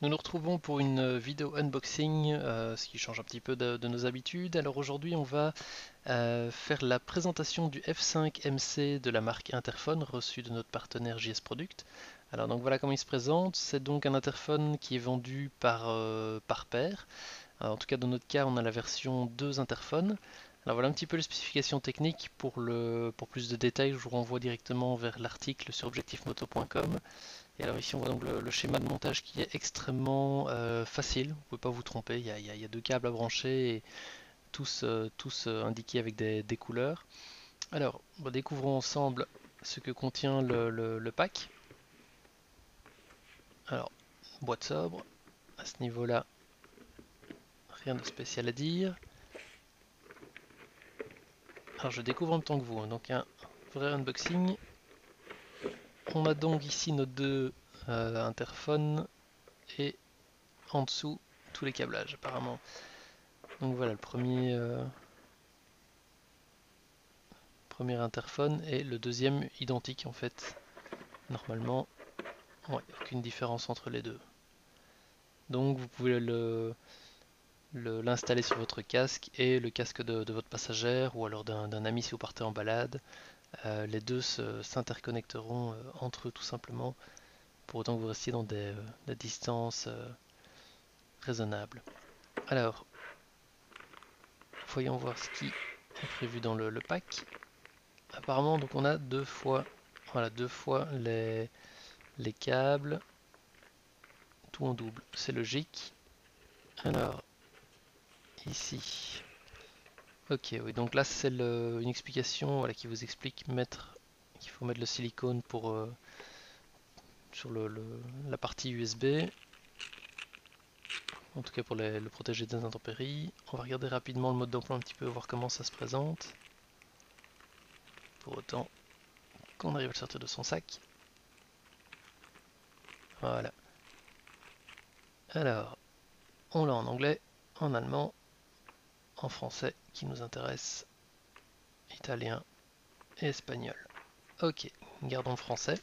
Nous nous retrouvons pour une vidéo unboxing, ce qui change un petit peu de nos habitudes. Alors aujourd'hui, on va faire la présentation du F5 MC de la marque Interphone, reçu de notre partenaire JS Product. Alors donc voilà comment il se présente. C'est donc un interphone qui est vendu par paire. Alors, en tout cas, dans notre cas, on a la version 2 interphones. Alors voilà un petit peu les spécifications techniques. Pour plus de détails, je vous renvoie directement vers l'article sur objectifmoto.com. Et alors ici on voit donc le schéma de montage qui est extrêmement facile, vous ne pouvez pas vous tromper, il y a deux câbles à brancher et tous indiqués avec des couleurs. Alors, découvrons ensemble ce que contient le pack. Alors, boîte sobre, à ce niveau-là, rien de spécial à dire. Alors je découvre en même temps que vous, hein, donc un vrai unboxing. On a donc ici nos deux interphones et en dessous tous les câblages apparemment. Donc voilà le premier interphone et le deuxième identique en fait. Normalement, ouais, aucune différence entre les deux. Donc vous pouvez l'installer sur votre casque et le casque de votre passagère ou alors d'un ami si vous partez en balade. Les deux s'interconnecteront entre eux tout simplement pour autant que vous restiez dans des distances raisonnables. Alors, voyons voir ce qui est prévu dans le pack. Apparemment, donc on a voilà, deux fois les câbles, tout en double. C'est logique. Alors, ici. Ok, oui, donc là c'est une explication voilà, qui vous explique qu'il faut mettre le silicone sur la partie USB, en tout cas pour le protéger des intempéries. On va regarder rapidement le mode d'emploi un petit peu, voir comment ça se présente. Pour autant qu'on arrive à le sortir de son sac. Voilà. Alors, on l'a en anglais, en allemand, en français qui nous intéresse, italien et espagnol. Ok, gardons le français.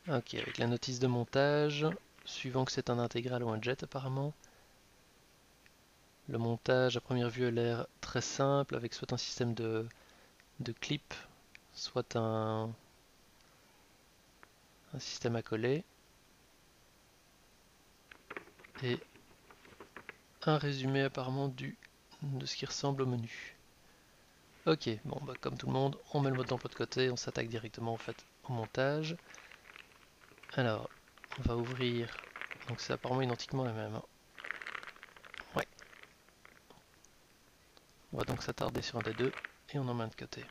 Ok, avec la notice de montage, suivant que c'est un intégral ou un jet apparemment. Le montage à première vue a l'air très simple avec soit un système de clip, soit un système à coller et un résumé apparemment de ce qui ressemble au menu. Ok, bon bah comme tout le monde, on met le mode d'emploi de côté, on s'attaque directement en fait au montage. Alors, on va ouvrir, donc c'est apparemment identiquement la même, hein. Ouais, on va donc s'attarder sur un des deux et on en met un de côté.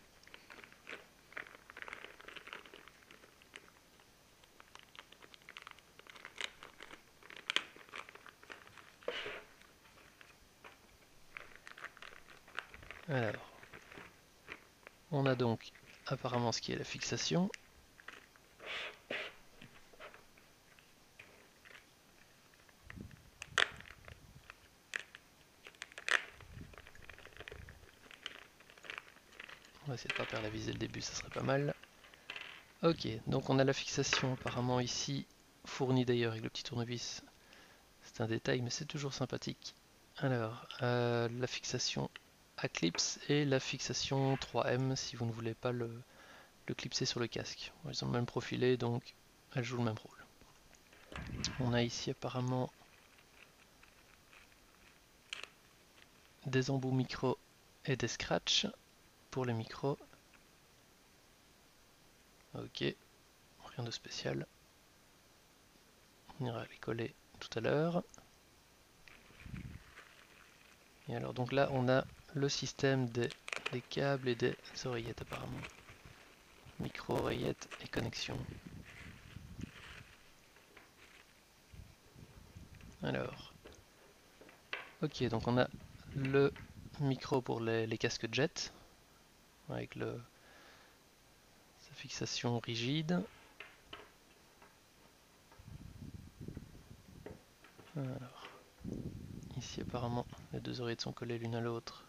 Alors, on a donc apparemment ce qui est la fixation. On va essayer de ne pas perdre la visée le début, ça serait pas mal. Ok, donc on a la fixation apparemment ici, fournie d'ailleurs avec le petit tournevis. C'est un détail, mais c'est toujours sympathique. Alors, la fixation à clips et la fixation 3M si vous ne voulez pas le clipser sur le casque. Ils ont le même profilé, donc elles jouent le même rôle. On a ici apparemment des embouts micro et des scratchs pour les micros. Ok, rien de spécial. On ira les coller tout à l'heure. Et alors donc là on a le système des câbles et des oreillettes apparemment. Micro, oreillettes et connexion. Alors, ok, donc on a le micro pour les casques jet avec sa fixation rigide. Alors, ici apparemment les deux oreillettes sont collées l'une à l'autre.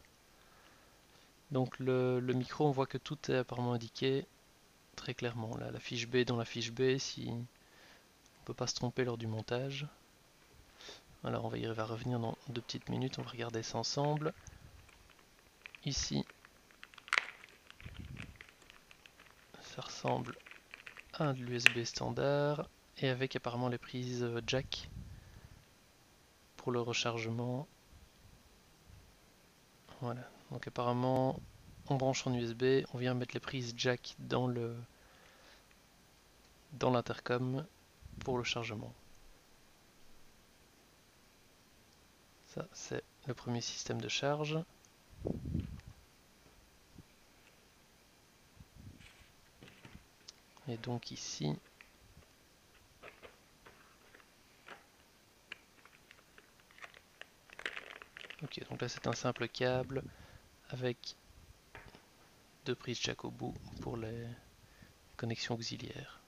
Donc le micro, on voit que tout est apparemment indiqué. très clairement. Là, la fiche B dans la fiche B, si on ne peut pas se tromper lors du montage. Alors on va y revenir dans 2 petites minutes, on va regarder ça ensemble. Ici, ça ressemble à de l'USB standard et avec apparemment les prises jack pour le rechargement. Voilà, donc apparemment on branche en USB, on vient mettre les prises jack dans l'intercom pour le chargement. Ça c'est le premier système de charge. Et donc ici, ok, donc là c'est un simple câble avec 2 prises jack au bout pour les connexions auxiliaires.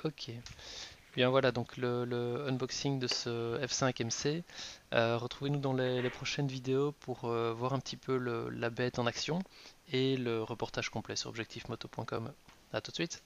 Ok, bien voilà donc le unboxing de ce F5 MC. Retrouvez-nous dans les prochaines vidéos pour voir un petit peu la bête en action et le reportage complet sur objectifmoto.com. A tout de suite.